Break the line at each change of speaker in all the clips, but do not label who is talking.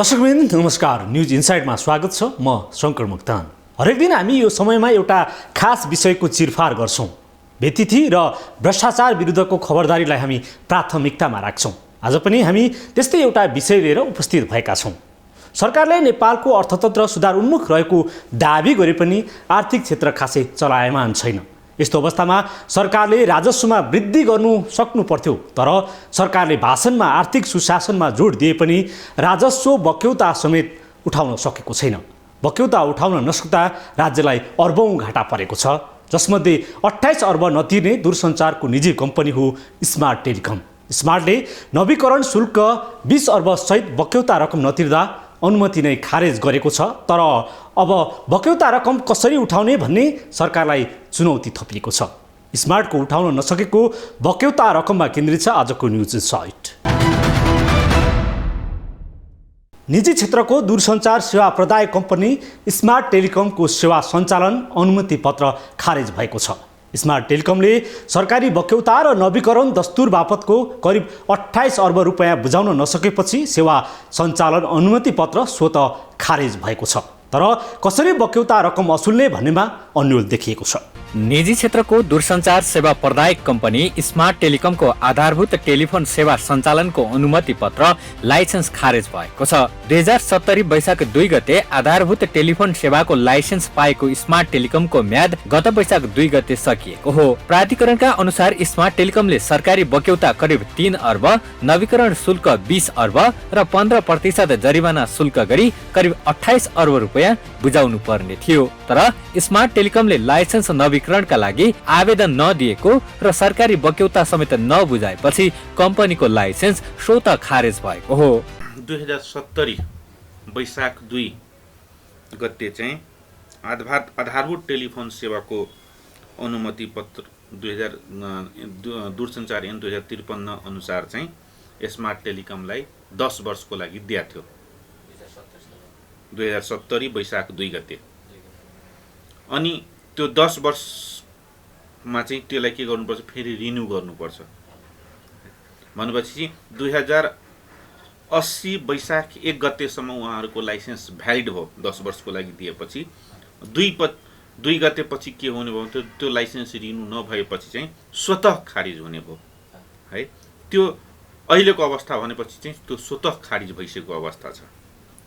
दर्शकवृन्द नमस्कार, न्यूज इनसाइडमा स्वागत छ। म शङ्कर मोक्तान। हरेक दिन हामी यो समयमा एउटा खास विषयको चिरफार गर्छौँ। बेतिथि र भ्रष्टाचार विरुद्धको खबरदारीलाई हामी प्राथमिकतामा राख्छौँ। आज पनि हामी त्यस्तै एउटा विषय लिएर उपस्थित भएका छौँ। सरकारले नेपालको अर्थतन्त्र सुधार उन्मुख रहेको दाबी गरे पनि आर्थिक क्षेत्र खासै चलायमान छैन। यस्तो अवस्थामा सरकारले राजस्वमा वृद्धि गर्नु सक्नु पर्थ्यो, तर सरकारले भाषणमा आर्थिक सुशासनमा जोड दिए पनि राजस्व बक्यौता समेत उठाउन सकेको छैन। बक्यौता उठाउन नसक्दा राज्यलाई अर्बौं घाटा परेको छ, जसमध्ये 28 अर्ब नतिर्ने दूरसञ्चारको निजी कम्पनी हो स्मार्ट टेलिकम। स्मार्टले नवीकरण शुल्क 20 अर्ब सहित बक्यौता रकम नतिर्दा अनुमति नै खारेज गरेको छ। तर अब बक्यौता रकम कसरी उठाउने भन्ने सरकारलाई चुनौती थपिएको छ। स्मार्टको उठाउन नसकेको बक्यौता रकममा केन्द्रित छ आजको न्युज साइट। निजी क्षेत्रको दूरसञ्चार सेवा प्रदायक कम्पनी स्मार्ट टेलिकमको सेवा सञ्चालन अनुमति पत्र खारेज भएको छ। स्मार्ट टेलिकमले सरकारी बक्यौता र नवीकरण दस्तुर बापतको करिब 28 अर्ब रुपियाँ बुझाउन नसकेपछि सेवा सञ्चालन अनुमति पत्र स्वत खारेज भएको छ। तर कसरी बक्यौता रकम असुल्ने भन्नेमा अन्यल देखिएको छ।
निजी क्षेत्रको दूरसञ्चार सेवा प्रदायक कम्पनी स्मार्ट टेलिकमको आधारभूत टेलिफोन सेवा सञ्चालनको अनुमति पत्र लाइसेन्स खारेज भएको छ। 2070 वैशाख 2 गते आधारभूत टेलिफोन सेवाको लाइसेन्स पाएको स्मार्ट टेलिकमको म्याद गत वैशाख 2 गते सकिएको हो। प्राधिकरणका अनुसार स्मार्ट टेलिकमले सरकारी बक्यौता करिब 3 अर्ब, नवीकरण शुल्क 20 अर्ब र 15% जरिवाना शुल्क गरी करिब 28 अर्ब रुपियाँ बुझाउनु पर्ने थियो। तर स्मार्ट टेलिकमले लाइसेन्स नवीकरणका लागि आवेदन नदिएको र सरकारी बक्यौता समेत नबुझाएपछि कम्पनीको लाइसेन्स स्वत खारेज भएको हो।
2070 वैशाख 2 गते चाहिँ आधारभूत टेलिफोन सेवाको अनुमति पत्र दूरसञ्चार ऐन 2053 अनुसार चाहिँ स्मार्ट टेलिकमलाई 10 वर्षको लागि दिएको थियो। 2070 वैशाख 2 गते। अनि त्यो 10 वर्षमा चाहिँ त्यसलाई के गर्नुपर्छ, फेरि रिन्यू गर्नुपर्छ। भनेपछि 2080 वैशाख 1 गतेसम्म उहाँहरूको लाइसेन्स भ्यालिड भयो। 10 वर्षको लागि दिएपछि 2 गते पछि के हुने भयो, त्यो लाइसेन्स रिन्यू नभएपछि चाहिँ स्वतः खारिज हुने भयो है। त्यो अहिलेको अवस्था भनेपछि चाहिँ त्यो स्वतः खारिज भइसकेको अवस्था छ।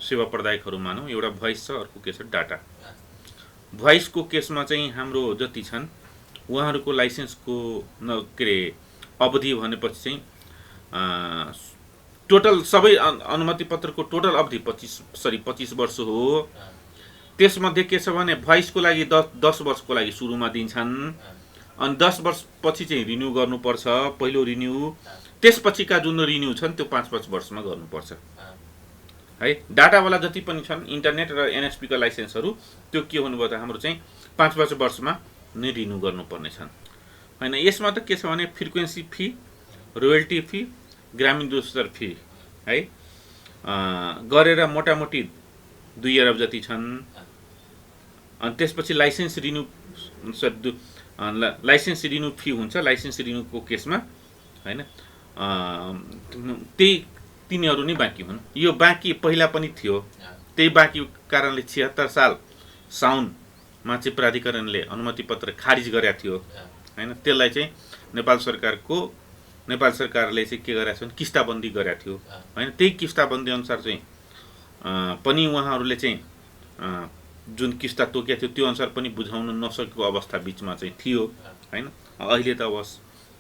सेवा प्रदायकहरू मानौँ, एउटा भोइस छ, अर्को के छ डाटा। भोइसको केसमा चाहिँ हाम्रो जति छन् उहाँहरूको लाइसेन्सको अवधि भनेपछि चाहिँ टोटल सबै अनुमति पत्रको टोटल अवधि 25 वर्ष हो। त्यसमध्ये के छ भने भोइसको लागि 10 वर्षको लागि सुरुमा दिन्छन्, अनि 10 वर्ष पछि चाहिँ रिन्यू गर्नुपर्छ। पहिलो रिन्यू, त्यसपछिका जुन रिन्यू छन् त्यो 5-5 वर्षमा गर्नुपर्छ है। डाटावाला जति पनि छन् इन्टरनेट र एनएसपी का लाइसेन्सहरू त्यो के हुनुभयो त हाम्रो चाहिँ 5-5 वर्षमा नै रिन्यू गर्नुपर्ने छन् हैन। यसमा त के छ भने फ्रिक्वेन्सी फी, रोयल्टी फी, ग्रामीण दूरसञ्चार फी है गरेर मोटामोटी 2 अरब जति छन्। अनि त्यसपछि लाइसेन्स रिन्यू फी हुन्छ लाइसेन्स रिन्यूको केसमा हैन। त्यही तिनीहरू नै बाँकी हुन्। यो बाँकी पहिला पनि थियो, त्यही बाँकी कारणले 76 साल साउनमा चाहिँ प्राधिकरणले अनुमति पत्र खारिज गरेको थियो हैन। त्यसलाई चाहिँ नेपाल सरकारले चाहिँ के गरेका छन्, किस्ताबन्दी गरेका थियो हैन। त्यही किस्ताबन्दी अनुसार चाहिँ पनि उहाँहरूले चाहिँ जुन किस्ता तोकेको थियो त्यो अनुसार पनि बुझाउन नसकेको अवस्था बिचमा चाहिँ थियो हैन। अहिले त अब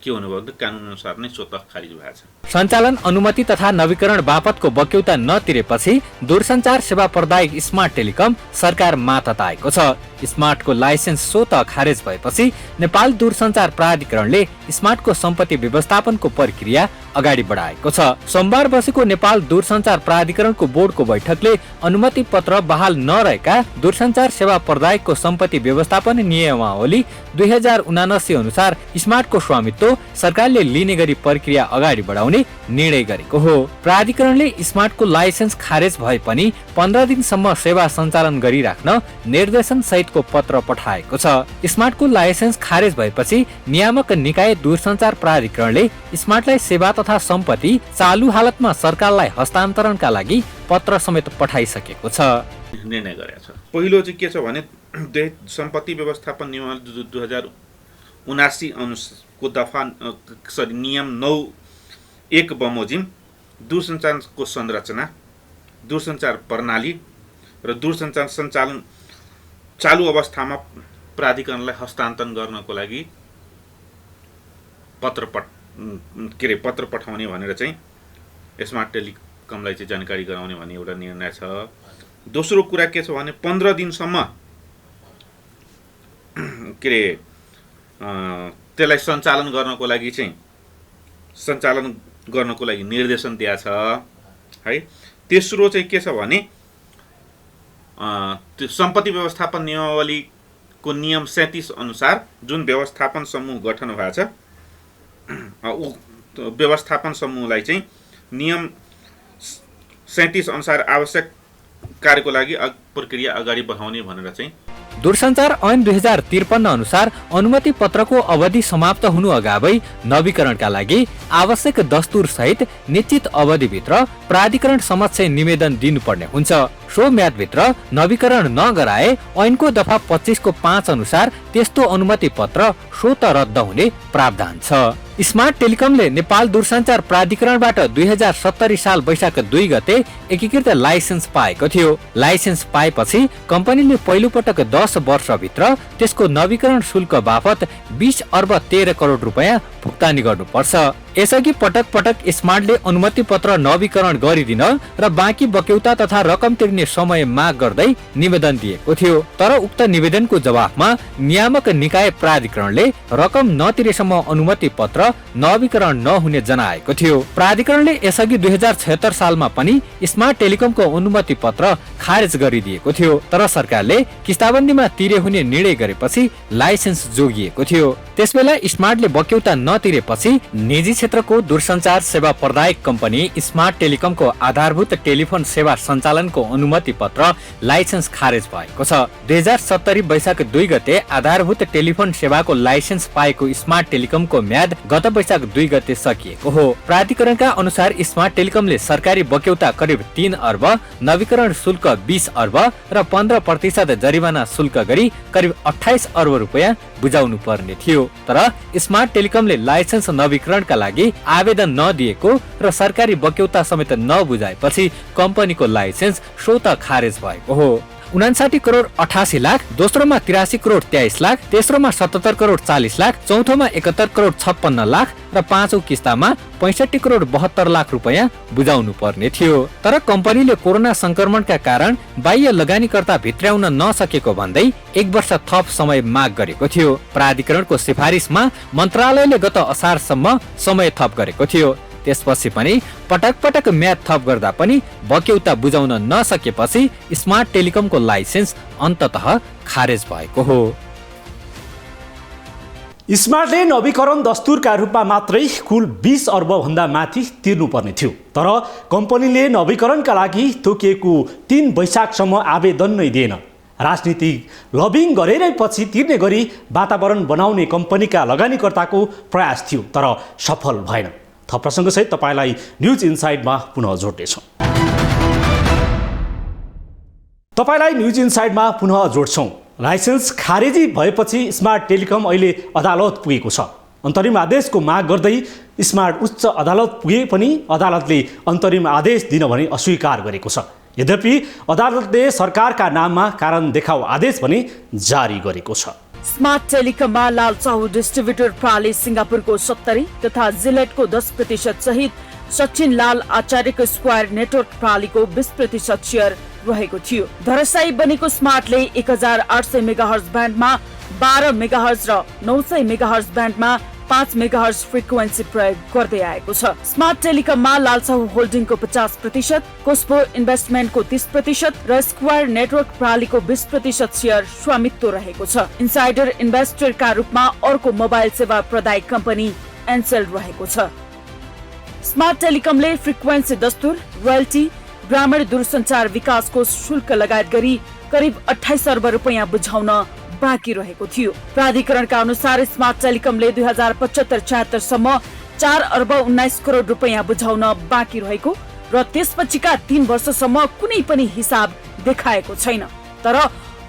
के हुनुभयो त कानुन अनुसार नै स्वतः खारिज भएको छ।
सञ्चालन अनुमति तथा नवीकरण बापतको बक्यौता नतिरेपछि दूरसञ्चार सेवा प्रदायक स्मार्ट टेलिकम सरकार तताएको छ। स्मार्टको लाइसेन्स स्वत खारेज भएपछि नेपाल दूरसञ्चार प्राधिकरणले स्मार्टको सम्पत्ति व्यवस्थापनको प्रक्रिया अगाडि बढाएको छ। सोमबार बसेको नेपाल दूरसञ्चार प्राधिकरणको बोर्डको बैठकले अनुमति पत्र बहाल नरहेका दूरसञ्चार सेवा प्रदायकको सम्पत्ति व्यवस्थापन नियमावली 2079 अनुसार स्मार्टको स्वामित्व सरकारले लिने गरी प्रक्रिया अगाडि बढाउने निर्णय गरेको हो। प्राधिकरणले स्मार्टको लाइसेन्स खारेज भए पनि 15 दिनसम्म सेवा सञ्चालन गरिराख्न निर्देशन सहित अनुरोधको पत्र पठाएको छ। स्मार्टको लाइसेन्स खारेज भएपछि नियामक निकाय दूरसञ्चार प्राधिकरणले स्मार्टलाई सेवा तथा सम्पत्ति चालु हालतमा सरकारलाई हस्तान्तरणका लागि पत्र समेत पठाइसकेको छ।
निर्णय गरेको छ। पहिलो चाहिँ के छ भने सम्पत्ति व्यवस्थापन नियम 2079 अनुसारको दफा नियम 9(1) बमोजिम दूरसञ्चारको संरचना, दूरसञ्चार प्रणाली र दूरसञ्चार सञ्चालन चालु अवस्थामा प्राधिकरणलाई हस्तान्तरण गर्नको लागि पत्र पठाउने भनेर चाहिँ स्मार्ट टेलिकमलाई चाहिँ जानकारी गराउने भन्ने एउटा निर्णय छ। दोस्रो कुरा के छ भने 15 दिनसम्म त्यसलाई सञ्चालन गर्नको लागि निर्देशन दिएको छ है। तेस्रो चाहिँ के छ भने त्यो सम्पत्ति व्यवस्थापन नियमावलीको नियम 37 अनुसार जुन व्यवस्थापन समूह गठन भएको छ व्यवस्थापन समूहलाई चाहिँ नियम 37 अनुसार आवश्यक कार्यको लागि प्रक्रिया अगाडि बढाउने भनेर चाहिँ
दूरसञ्चार ऐन 2053 अनुसार अनुमति पत्रको अवधि समाप्त हुनु अगावै नवीकरणका लागि आवश्यक दस्तुर सहित निश्चित अवधिभित्र प्राधिकरण समक्ष निवेदन दिनुपर्ने हुन्छ। सो म्यादभित्र नवीकरण नगराए ऐनको दफा 25 को 5 अनुसार त्यस्तो अनुमति पत्र स्वत रद्द हुने प्रावधान छ। स्मार्ट टेलिकमले नेपाल दूरसञ्चार प्राधिकरणबाट 2070 साल वैशाख 2 गते एकीकृत लाइसेन्स पाएको थियो। लाइसेन्स पाएपछि कम्पनीले पहिलोपटक 10 वर्षभित्र त्यसको नवीकरण शुल्क बापत 20 अर्ब 13 करोड रुपैयाँ भुक्तानी गर्नुपर्छ। यसअघि पटक पटक स्मार्टले अनुमति पत्र नवीकरण गरिदिन र बाँकी बक्यौता तथा रकम तिर्ने समय माग गर्दै निवेदन दिएको थियो। तर उक्त निवेदनको जवाफमा नियामक निकाय प्राधिकरणले रकम नतिरेसम्म अनुमति पत्र नवीकरण नहुने जनाएको थियो। प्राधिकरणले यसअघि 2076 सालमा पनि स्मार्ट टेलिकमको अनुमति पत्र खारेज गरिदिएको थियो। तर सरकारले किस्ताबन्दीमा तिरे हुने निर्णय गरेपछि लाइसेन्स जोगिएको थियो। त्यसबेला स्मार्टले बक्यौता नतिरेपछि निजी क्षेत्रको दूरसञ्चार सेवा प्रदायक कम्पनी स्मार्ट टेलिकमको आधारभूत टेलिफोन सेवा सञ्चालनको अनुमति पत्र लाइसेन्स खारेज भएको छ। 2070 वैशाख 2 गते आधारभूत टेलिफोन सेवाको लाइसेन्स पाएको स्मार्ट टेलिकमको म्याद गत वैशाख 2 गते सकिएको हो। प्राधिकरणका अनुसार स्मार्ट टेलिकमले सरकारी बक्यौता करिब 3 अर्ब, नवीकरण शुल्क 20 अर्ब र 15% जरिवाना शुल्क गरी करिब 28 अर्ब रुपैयाँ बुझाउनु पर्ने थियो। तर स्मार्ट टेलिकमले लाइसेन्स नवीकरणका लागि आवेदन नदिएको र सरकारी बक्यौता समेत नबुझाएपछि कम्पनीको लाइसेन्स स्वत खारेज भएको हो। 59 करोड 88 लाख, दोस्रोमा 83 करोड 23 लाख, तेस्रोमा 77 करोड 40 लाख, चौथोमा 71 करोड 56 लाख र पाँचौं किस्तामा 65 करोड 72 लाख रुपैयाँ बुझाउनु पर्ने थियो। तर कम्पनीले कोरोना संक्रमणका कारण बाह्य लगानीकर्ता भित्र्याउन नसकेको भन्दै 1 वर्ष थप समय माग गरेको थियो। प्राधिकरणको सिफारिसमा मन्त्रालयले गत असारसम्म समय थप गरेको थियो। त्यसपछि पनि पटक पटक म्याद थप गर्दा पनि बक्यौता बुझाउन नसकेपछि स्मार्ट टेलिकमको लाइसेन्स अन्ततः खारेज भएको हो।
स्मार्टले नवीकरण दस्तुरका रूपमा मात्रै कुल 20 अर्ब भन्दा माथि तिर्नुपर्ने थियो। तर कम्पनीले नवीकरणका लागि तोकिएको 3 वैशाखसम्म आवेदन नै दिएन। राजनीतिक लबिङ गरेरै पछि तिर्ने गरी वातावरण बनाउने कम्पनीका लगानीकर्ताको प्रयास थियो, तर सफल भएन। थप प्रसङ्गसहित तपाईलाई न्युज इनसाइडमा पुनः जोड्नेछौँ। लाइसेन्स खारेजी भएपछि स्मार्ट टेलिकम अहिले अदालत पुगेको छ। अन्तरिम आदेशको माग गर्दै स्मार्ट उच्च अदालत पुगे पनि अदालतले अन्तरिम आदेश दिन भने अस्वीकार गरेको छ। यद्यपि अदालतले सरकारका नाममा कारण देखाऊ आदेश पनि जारी गरेको छ।
स्मार्ट टेलिकममा लाल चाहु डिस्ट्रिब्युटर प्रणाली सिङ्गापुरको 70 तथा जिलेटको 10% सहित सचिन लाल आचार्यको स्क्वायर नेटवर्क प्रणालीको 20% सेयर रहेको थियो। धराशायी बनेको स्मार्टले 1800 मेगाहर्ज ब्यान्डमा 12 मेगाहर्ज र 900 मेगाहर्ज ब्यान्डमा 5 मेगाहर्ज फ्रिक्वेन्सी प्रयोग गर्दै आएको छ। स्मार्ट टेलिकममा लालसाहु होल्डिङको 50%, कोस्पो इन्भेस्टमेन्टको 30% र स्क्वायर नेटवर्क प्रणालीको 20% सेयर स्वामित्व रहेको छ। इन्साइडर इन्भेस्टरका रूपमा अर्को मोबाइल सेवा प्रदायक कम्पनी एनसेल रहेको छ। स्मार्ट टेलिकमले फ्रिक्वेन्सी दस्तुर, रोयल्टी, ग्रामीण दूरसञ्चार विकास कोष शुल्क लगायत गरी करिब 28 अर्ब रुपैयाँ बुझाउन बाँकी रहेको थियो। प्राधिकरणका अनुसार स्मार्ट टेलिकमले 2075-76 सम्म 4 अर्ब 19 करोड रुपैयाँ बुझाउन बाँकी रहेको र त्यसपछिका 3 वर्षसम्म कुनै पनि हिसाब देखाएको छैन। तर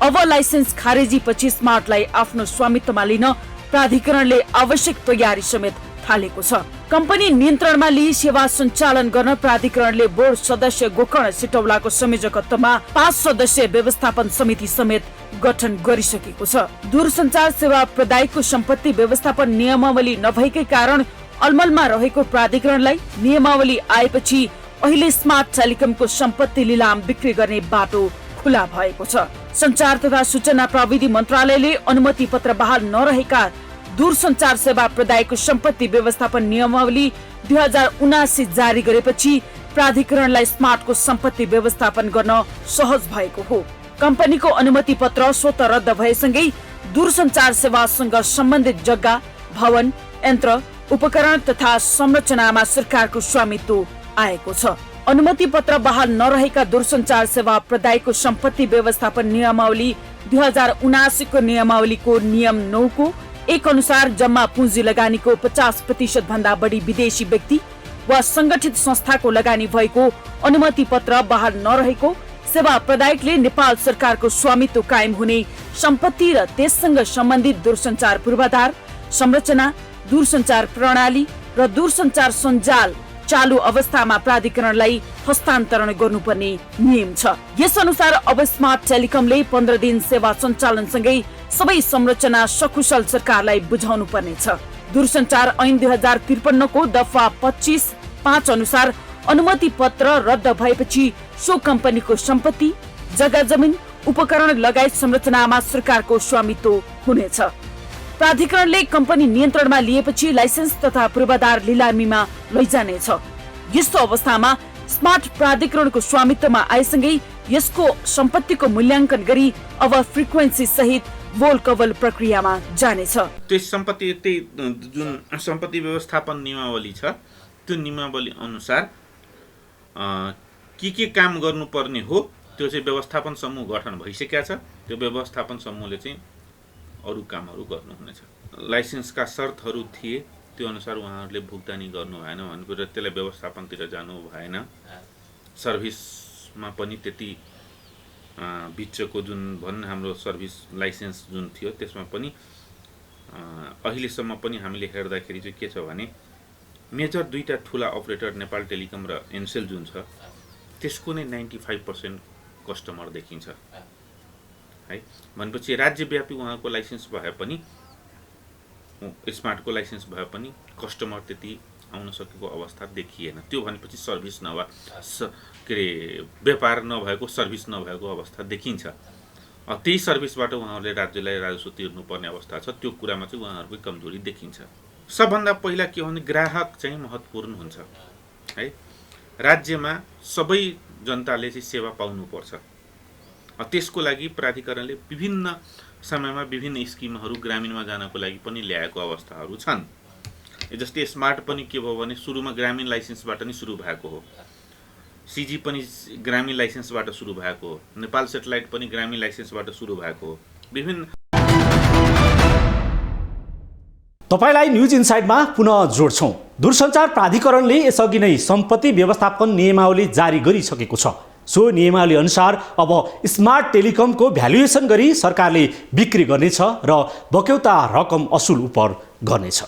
अब लाइसेन्स खारेजीपछि स्मार्टलाई आफ्नो स्वामित्वमा लिन प्राधिकरणले आवश्यक तयारी समेत थालेको छ। कम्पनी नियन्त्रणमा लिई सेवा सञ्चालन गर्न प्राधिकरणले बोर्ड सदस्य गोकर्ण सिटौलाको संयोजकत्वमा 5 सदस्यीय व्यवस्थापन समिति समेत गठन गरिसकेको छ। दूरसञ्चार सेवा प्रदायकको सम्पत्ति व्यवस्थापन नियमावली नभएकै कारण अलमलमा रहेको प्राधिकरणलाई नियमावली आएपछि अहिले स्मार्ट टेलिकमको सम्पत्ति लिलाम बिक्री गर्ने बाटो खुला भएको छ। सञ्चार तथा सूचना प्रविधि मन्त्रालयले अनुमति पत्र बहाल नरहेका दूरसञ्चार सेवा प्रदायकको सम्पत्ति व्यवस्थापन नियमावली 2079 जारी गरेपछि प्राधिकरणलाई स्मार्टको सम्पत्ति व्यवस्थापन गर्न सहज भएको हो। कम्पनीको अनुमति पत्र स्वत रद्द भएसँगै दूरसञ्चार सेवासँग सम्बन्धित जग्गा, भवन, यन्त्र, उपकरण तथा संरचनामा सरकारको स्वामित्व आएको छ। अनुमति पत्र बहाल नरहेका दूरसञ्चार सेवा प्रदायकको सम्पत्ति व्यवस्थापन नियमावली 2079 को नियमावलीको नियम 9 को एक अनुसार जम्मा पुँजी लगानीको 50% भन्दा बढी विदेशी व्यक्ति वा संगठित संस्थाको लगानी भएको अनुमति पत्र बहाल नरहेको सेवा प्रदायकले नेपाल सरकारको स्वामित्व कायम हुने सम्पत्ति र त्यससँग सम्बन्धित दूरसञ्चार पूर्वाधार, संरचना, दूरसञ्चार प्रणाली र दूरसञ्चार सञ्जाल चालू अवस्थामा प्राधिकरणलाई हस्तान्तरण गर्नुपर्ने नियम छ। यस अनुसार अब स्मार्ट टेलिकमले 15 दिन सेवा सञ्चालनसँगै सबै संरचना सकुशल सरकारलाई बुझाउनु पर्ने छ। दूरसञ्चार ऐन 2053 को दफा 25(5) अनुसार अनुमति पत्र रद्द भएपछि सो कम्पनीको सम्पत्ति, जग्गा जमिन, उपकरण लगायत संरचनामा सरकारको स्वामित्व हुनेछ। प्राधिकरणले कम्पनी नियन्त्रणमा लिएपछि लाइसेन्स तथा पूर्वाधार लिलामीमा लैजानेछ। यस्तो अवस्थामा स्मार्ट प्राधिकरणको स्वामित्वमा आएसँगै यसको सम्पत्तिको मूल्याङ्कन गरी अब फ्रिक्वेन्सी सहित वोल कवल प्रक्रियामा जानेछ।
त्यस सम्पत्ति जुन सम्पत्ति व्यवस्थापन नियमावली छ त्यो नियमावली अनुसार के काम गर्नुपर्ने हो त्यो चाहिँ व्यवस्थापन समूह गठन भइसकेको छ। त्यो व्यवस्थापन समूहले चाहिँ अरू कामहरू गर्नुहुनेछ। लाइसेन्सका शर्तहरू थिए त्यो अनुसार उहाँहरूले भुक्तानी गर्नु भएन भनेपछि त्यसलाई व्यवस्थापनतिर जानु भएन। सर्भिसमा पनि त्यति बिचको जुन भन्न हाम्रो सर्भिस लाइसेन्स जुन थियो त्यसमा पनि अहिलेसम्म पनि हामीले हेर्दाखेरि चाहिँ के छ भने मेजर दुईटा ठुला अपरेटर नेपाल टेलिकम र एनसेल जुन छ त्यसको नै 95% कस्टमर देखिन्छ है। भनेपछि राज्यव्यापी उहाँको लाइसेन्स भए पनि स्मार्टको लाइसेन्स भए पनि कस्टमर त्यति आउन सकेको अवस्था देखिएन। त्यो भनेपछि सर्भिस नभए के अरे व्यापार नभएको सर्भिस नभएको अवस्था देखिन्छ। त्यही सर्भिसबाट उहाँहरूले राज्यलाई राजस्व तिर्नुपर्ने अवस्था छ। त्यो कुरामा चाहिँ उहाँहरूकै कमजोरी देखिन्छ। सबभन्दा पहिला के हो भने ग्राहक चाहिँ महत्त्वपूर्ण हुन्छ है। राज्यमा सबै जनताले चाहिँ सेवा पाउनुपर्छ। त्यसको लागि प्राधिकरणले विभिन्न समयमा विभिन्न स्किमहरू ग्रामीणमा जानको लागि पनि ल्याएको अवस्थाहरू छन्। जस्तै स्मार्ट पनि के भयो भने सुरुमा ग्रामीण लाइसेन्सबाट नै सुरु भएको हो। सिजी पनि ग्रामीण लाइसेन्सबाट सुरु भएको हो। नेपाल सेटेलाइट पनि ग्रामीण लाइसेन्सबाट सुरु भएको हो। विभिन्न
तपाईलाई न्युज इनसाइडमा पुनः जोड्छौं। दूरसञ्चार प्राधिकरणले यसअघि नै सम्पत्ति व्यवस्थापन नियमावली जारी गरिसकेको छ। सो नियमावली अनुसार अब स्मार्ट टेलिकमको भ्यालुएसन गरी सरकारले बिक्री गर्नेछ र बक्यौता रकम असुल उपर गर्नेछ।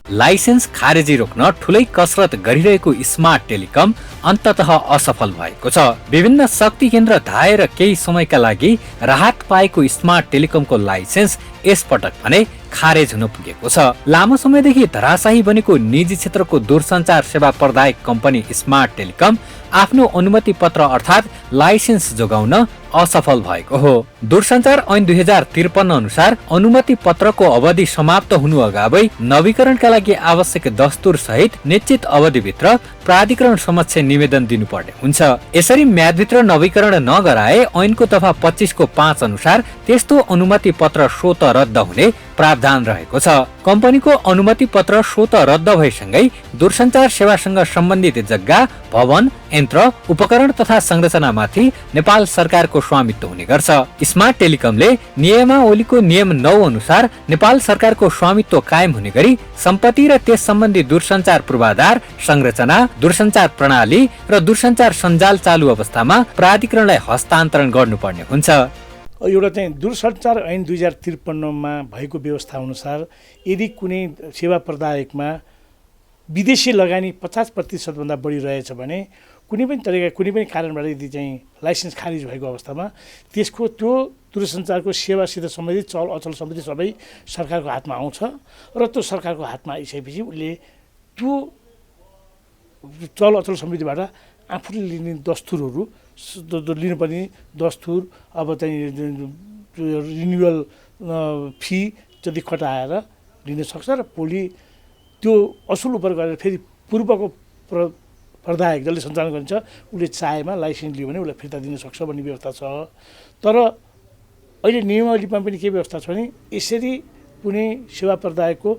लाइसेन्स खारेजी रोक्न ठुलै कसरत गरिरहेको स्मार्ट टेलिकम अन्ततः असफल भएको छ। विभिन्न शक्ति केन्द्र धाएर केही समयका लागि राहत पाएको स्मार्ट टेलिकमको लाइसेन्स यसपटक भने खारेज हुन पुगेको छ। लामो समयदेखि धराशायी बनेको निजी क्षेत्रको दूरसञ्चार सेवा प्रदायक कम्पनी स्मार्ट टेलिकम आफ्नो अनुमति पत्र अर्थात् लाइसेन्स जोगाउन असफल भएको हो। दूरसञ्चार ऐन 2053 अनुसार अनुमति पत्रको अवधि समाप्त हुनु अगावै नवीकरणका लागि आवश्यक दस्तुर सहित निश्चित अवधिभित्र प्राधिकरण समक्ष निवेदन दिनुपर्ने हुन्छ। यसरी म्यादभित्र नवीकरण नगराए ऐनको दफा 25 को 5 अनुसार त्यस्तो अनुमति पत्र स्वत रद्द हुने प्रावधान रहेको छ। कम्पनीको अनुमति पत्र स्वत रद्द भएसँगै दूरसञ्चार सेवासँग सम्बन्धित जग्गा, भवन, यन्त्र, उपकरण तथा संरचनामाथि नेपाल सरकारको स्वामित्व हुने गर्छ। स्मार्ट टेलिकमले नियमावलीको नियम 9 अनुसार नेपाल सरकारको स्वामित्व कायम हुने गरी सम्पत्ति र त्यस सम्बन्धी दूरसञ्चार पूर्वाधार, संरचना, दूरसञ्चार प्रणाली र दूरसञ्चार सञ्जाल चालु अवस्थामा प्राधिकरणलाई हस्तान्तरण गर्नुपर्ने हुन्छ।
एउटा चाहिँ दूरसञ्चार ऐन 2053 मा भएको व्यवस्था अनुसार यदि कुनै सेवा प्रदायकमा विदेशी लगानी 50% भन्दा बढी रहेछ भने कुनै पनि कारणबाट यदि चाहिँ लाइसेन्स खारिज भएको अवस्थामा त्यसको त्यो दूरसञ्चारको सेवासित सम्बन्धित चल अचल सम्बन्धी सबै सरकारको हातमा आउँछ र त्यो सरकारको हातमा आइसकेपछि उसले त्यो चल अचल सम्बन्धीबाट आफूले लिने दस्तुरहरू लिनुपर्ने दस्तुर अब चाहिँ रिन्युअल फी जति कटाएर लिन सक्छ र भोलि त्यो असुल उपर गरेर फेरि पूर्वको प्रदायक जसले सञ्चालन गरिन्छ उसले चाहेमा लाइसेन्स लियो भने उसलाई फिर्ता दिन सक्छ भन्ने व्यवस्था छ। तर अहिले नियमावलीमा पनि के व्यवस्था छ भने यसरी कुनै सेवा प्रदायकको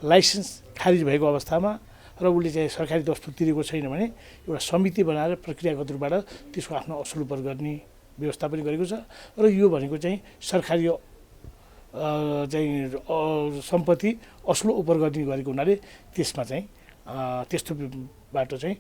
लाइसेन्स खारिज भएको अवस्थामा र उसले चाहिँ सरकारी दस्तुर तिरेको छैन भने एउटा समिति बनाएर प्रक्रियागत रूपबाट त्यसको आफ्नो असुल उपर गर्ने व्यवस्था पनि गरेको छ र यो भनेको चाहिँ सरकारी चाहिँ सम्पत्ति असुल उपर गर्ने गरेको हुनाले त्यसमा चाहिँ त्यस्तो बाटो चाहिँ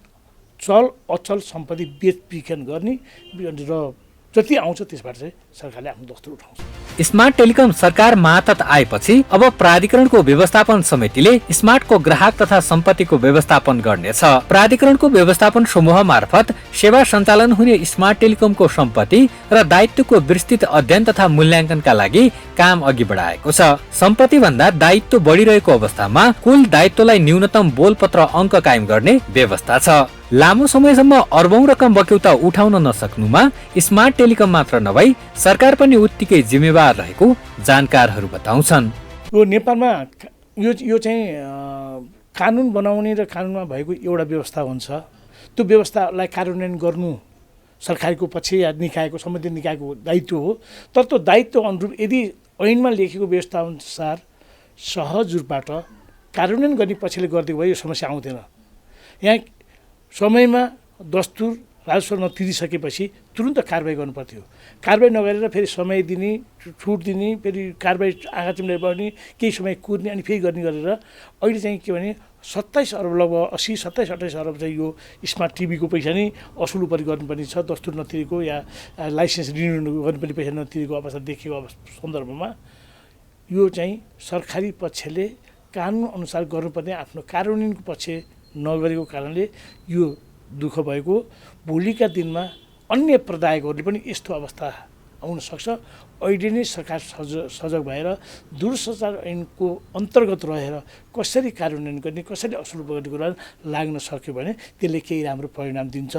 चल अचल सम्पत्ति बेचबिखन गर्ने र जति आउँछ त्यसबाट चाहिँ सरकारले आफ्नो दस्तुर उठाउँछ।
स्मार्ट टेलिकम सरकार मातहत आएपछि अब प्राधिकरणको व्यवस्थापन समितिले स्मार्टको ग्राहक तथा सम्पत्तिको व्यवस्थापन गर्नेछ। प्राधिकरणको व्यवस्थापन समूह मार्फत सेवा सञ्चालन हुने स्मार्ट टेलिकमको सम्पत्ति र दायित्वको विस्तृत अध्ययन तथा मूल्याङ्कनका लागि काम अघि बढाएको छ। सम्पत्ति भन्दा दायित्व बढिरहेको अवस्थामा कुल दायित्वलाई न्यूनतम बोलपत्र अङ्क कायम गर्ने व्यवस्था छ। लामो समयसम्म अर्बौं रकम बक्यौता उठाउन नसक्नुमा स्मार्ट टेलिकम मात्र नभई सरकार पनि उत्तिकै जिम्मेवार रहेको जानकारहरू बताउँछन्।
यो नेपालमा यो चाहिँ कानुन बनाउने र कानुनमा भएको एउटा व्यवस्था हुन्छ। त्यो व्यवस्थालाई कार्यान्वयन गर्नु सरकारको पक्ष या निकायको सम्बन्धित निकायको दायित्व हो। तर त्यो दायित्व अनुरूप यदि ऐनमा लेखेको व्यवस्था अनुसार सहज रूपबाट कार्यान्वयन गर्ने पक्षले गरिदिएको भए यो समस्या आउँदैन। यहाँ समयमा दस्तुर राजस्व नतिरिसकेपछि तुरुन्त कारबाही गर्नुपर्थ्यो। कारबाही नगरेर फेरि समय दिने, छुट दिने, फेरि कारबाही आँखा चिम्लेर बढ्ने, केही समय कुर्ने अनि फेरि गर्ने गरेर अहिले चाहिँ के भने 27 अरब लगभग 80-27-28 अरब चाहिँ यो स्मार्ट टिभीको पैसा नै असुल उपर गर्नुपर्ने छ। दस्तुर नतिरेको या लाइसेन्स रिन्यु गर्नुपर्ने पैसा नतिरेको अवस्था देखिएको सन्दर्भमा यो चाहिँ सरकारी पक्षले कानुन अनुसार गर्नुपर्ने आफ्नो कार्यान्वयनको पक्ष नगरेको कारणले यो दुःख भएको। भोलिका दिनमा अन्य प्रदायकहरूले पनि यस्तो अवस्था आउन सक्छ। अहिले नै सरकार सजग भएर दूरसञ्चार ऐनको अन्तर्गत रहेर कसरी कार्यान्वयन गर्ने, कसरी असुल गर्ने कुरा लाग्न सक्यो भने त्यसले केही राम्रो परिणाम दिन्छ,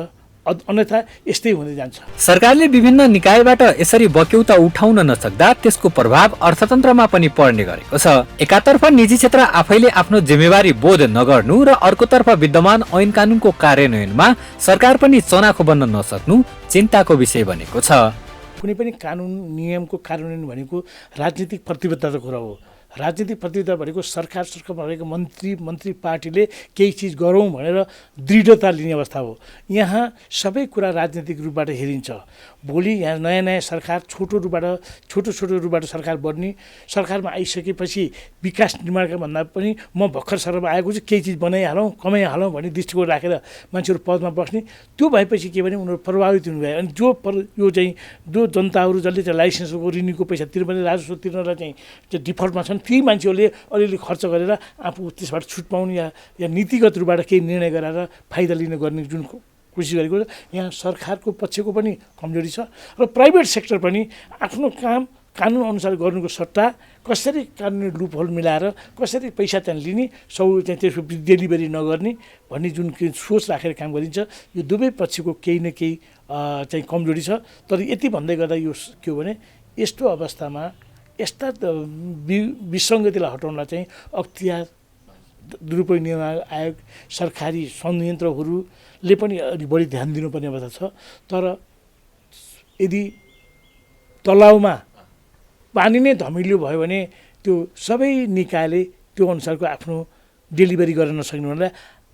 अन्यथा यस्तै हुँदै जान्छ।
सरकारले विभिन्न निकायबाट यसरी बक्यौता उठाउन नसक्दा त्यसको प्रभाव अर्थतन्त्रमा पनि पर्ने गरेको छ। एकातर्फ निजी क्षेत्र आफैले आफ्नो जिम्मेवारी बोध नगर्नु र अर्कोतर्फ विद्यमान ऐन कानुनको कार्यान्वयनमा सरकार पनि चनाखो बन्न नसक्नु चिन्ताको विषय बनेको छ।
कुनै पनि कानुन नियमको कार्यान्वयन भनेको राजनीतिक प्रतिबद्धताको कुरा हो। राजनीतिक प्रतिबद्धता भनेको सरकारमा रहेको मन्त्री पार्टीले केही चिज गरौँ भनेर दृढता लिने अवस्था हो। यहाँ सबै कुरा राजनीतिक रूपबाट हेरिन्छ। भोलि यहाँ नयाँ नयाँ सरकार छोटो रूपबाट सरकार बढ्ने, सरकारमा आइसकेपछि विकास निर्माणका भन्दा पनि म भर्खर सरकारमा आएको छु, केही चिज बनाइहालौँ, कमाइहालौँ भन्ने दृष्टिकोण राखेर मान्छेहरू पदमा बस्ने, त्यो भएपछि के भने उनीहरू प्रभावित हुनुभयो। अनि यो चाहिँ जो जनताहरू जसले चाहिँ लाइसेन्सको रिन्युको पैसा तिर्ने, राजस्व तिर्नलाई चाहिँ डिफल्टमा छन्, ती मान्छेहरूले अलिअलि खर्च गरेर आफू त्यसबाट छुट पाउने या नीतिगत रूपबाट केही निर्णय गराएर फाइदा लिने गर्ने जुन कोसिस गरेको छ, यहाँ सरकारको पक्षको पनि कमजोरी छ र प्राइभेट सेक्टर पनि आफ्नो काम कानुन अनुसार गर्नुको सट्टा कसरी कानुनी लुपहोल मिलाएर कसरी पैसा त्यहाँ लिने, चाहिँ त्यसको डेलिभरी नगर्ने भन्ने जुन सोच राखेर काम गरिन्छ, यो दुवै पक्षको केही न केही चाहिँ कमजोरी छ। तर यति भन्दै गर्दा यो के हो भने यस्तो अवस्थामा यस्ता विसङ्गतिलाई हटाउनलाई चाहिँ अख्तियार दुरुपयोग नियमन आयोग सरकारी संयन्त्रहरूले पनि अलि बढी ध्यान दिनुपर्ने अवस्था छ। तर यदि तलाउमा पानी नै धमिलो भयो भने त्यो सबै निकायले त्यो अनुसारको आफ्नो डेलिभरी गर्न नसक्ने हुनाले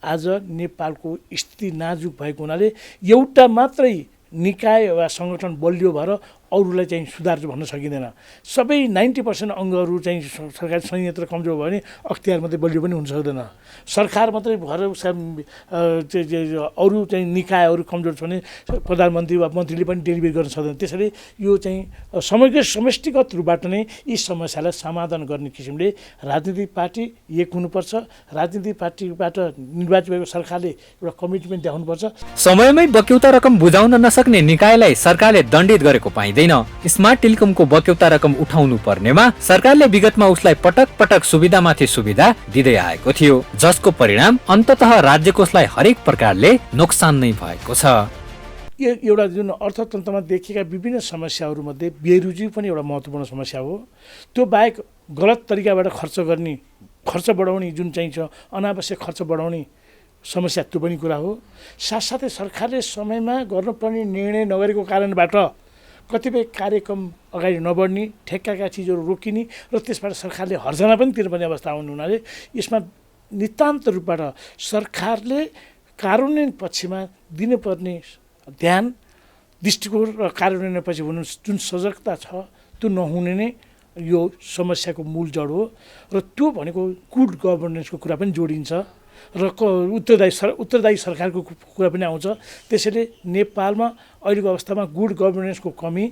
आज नेपालको स्थिति नाजुक भएको हुनाले एउटा मात्रै निकाय वा सङ्गठन बलियो भएर अरूलाई चाहिँ सुधार्छु भन्न सकिँदैन। सबै 90% अङ्गहरू चाहिँ सरकारी संयन्त्र कमजोर भयो भने अख्तियार मात्रै बलियो पनि हुन सक्दैन। सरकार मात्रै भएर अरू चाहिँ निकायहरू कमजोर छ भने प्रधानमन्त्री वा मन्त्रीले पनि डेलिभरी गर्न सक्दैन। त्यसैले यो चाहिँ समग्र समष्टिगत रूपबाट नै यी समस्यालाई समाधान गर्ने किसिमले राजनीतिक पार्टी एक हुनुपर्छ। राजनीतिक पार्टीबाट निर्वाचित भएको सरकारले एउटा कमिटमेन्ट देखाउनुपर्छ।
समयमै बक्यौता रकम बुझाउन नसक्ने निकायलाई सरकारले दण्डित गरेको पाइँदैन। स्मार्ट टेलिकमको बक्यौता रकम उठाउनु पर्नेमा सरकारले विगतमा उसलाई पटक पटक सुविधामाथि सुविधा दिँदै आएको थियो, जसको परिणाम अन्ततः राज्य कोषलाई हरेक प्रकारले नोक्सान नै भएको छ।
एउटा जुन अर्थतन्त्रमा देखिएका विभिन्न समस्याहरूमध्ये बेरोजगारी पनि एउटा महत्त्वपूर्ण समस्या हो। त्यो बाहेक गलत तरिकाबाट खर्च बढाउने जुन चाहिँ छ अनावश्यक खर्च बढाउने समस्या त्यो पनि कुरा हो। साथसाथै सरकारले समयमा गर्नुपर्ने निर्णय नगरेको कारणबाट कतिपय कार्यक्रम अगाडि नबढ्ने, ठेक्काका चिजहरू रोकिने र त्यसबाट सरकारले हर्जना पनि तिर्नुपर्ने अवस्था आउने हुनाले यसमा नितान्त रूपबाट सरकारले कार्यान्वयन पक्षमा दिनुपर्ने ध्यान, दृष्टिकोण र कार्यान्वयनपछि हुनु जुन सजगता छ त्यो नहुने नै यो समस्याको मूल जड हो। र त्यो भनेको गुड गभर्नेन्सको कुरा पनि जोडिन्छ र उत्तरदायी सरकारको कुरा पनि आउँछ। त्यसैले नेपालमा अहिलेको अवस्थामा गुड गभर्नेन्सको कमी,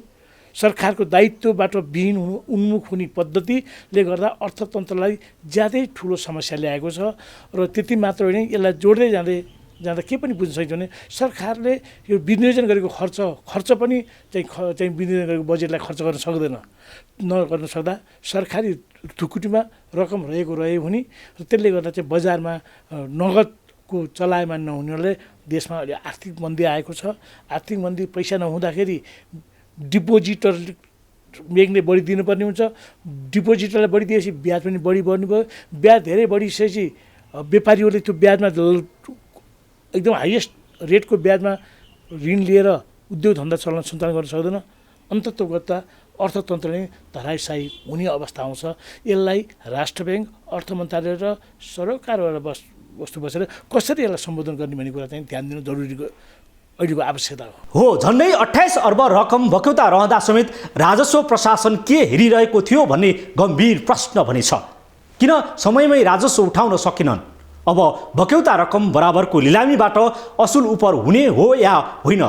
सरकारको दायित्वबाट विहीन उन्मुख हुने पद्धतिले गर्दा अर्थतन्त्रलाई ज्यादै ठुलो समस्या ल्याएको छ। र त्यति मात्र होइन, यसलाई जोड्दै जाँदा के पनि बुझ्न सकिन्छ भने सरकारले यो विनियोजन गरेको खर्च पनि चाहिँ विनियोजन गरेको बजेटलाई खर्च गर्न सक्दैन। नगर्न सक्दा सरकारी ढुकुटीमा रकम रहे हुने र त्यसले गर्दा चाहिँ बजारमा नगदको चलायमान नहुनेले देशमा अहिले आर्थिक मन्दी आएको छ। आर्थिक मन्दी पैसा नहुँदाखेरि डिपोजिटर ब्याङ्कले बढी दिनुपर्ने हुन्छ। डिपोजिटरलाई बढी दिएपछि ब्याज पनि बढी बढ्नु भयो। ब्याज धेरै बढिसकेपछि व्यापारीहरूले त्यो ब्याजमा एकदम हाइएस्ट रेटको ब्याजमा ऋण लिएर उद्योग धन्दा सञ्चालन गर्न सक्दैन। अन्ततोगत्ता अर्थतन्त्र नै धराशायी हुने अवस्था आउँछ। यसलाई राष्ट्र ब्याङ्क, अर्थ मन्त्रालय र सरकारबाट वस्तु बसेर कसरी यसलाई सम्बोधन गर्ने भन्ने कुरा चाहिँ ध्यान दिनु जरुरी अहिलेको आवश्यकता
हो। झन्डै 28 अर्ब रकम बक्यौता रहँदा समेत राजस्व प्रशासन के हेरिरहेको थियो भन्ने गम्भीर प्रश्न पनि छ। किन समयमै राजस्व उठाउन सकेनन्? अब बक्यौता रकम बराबरको लिलामीबाट असुल उपर हुने हो या होइन,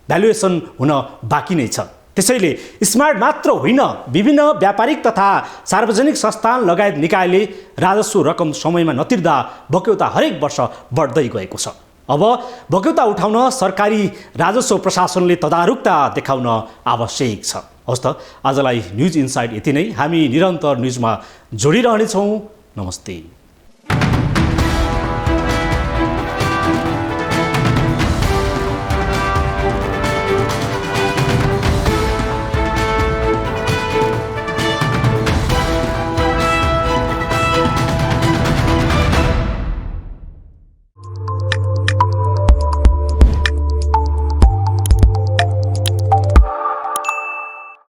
भ्यालुएसन हुन बाँकी नै छ। त्यसैले स्मार्ट मात्र होइन, विभिन्न व्यापारिक तथा सार्वजनिक संस्थान लगायत निकायले राजस्व रकम समयमा नतिर्दा बक्यौता हरेक वर्ष बढ्दै गएको छ। अब बक्यौता उठाउन सरकारी राजस्व प्रशासनले तदारुकता देखाउन आवश्यक छ। हवस् त, आजलाई न्युज इनसाइड यति नै। हामी निरन्तर न्युजमा जोडिरहनेछौँ। नमस्ते।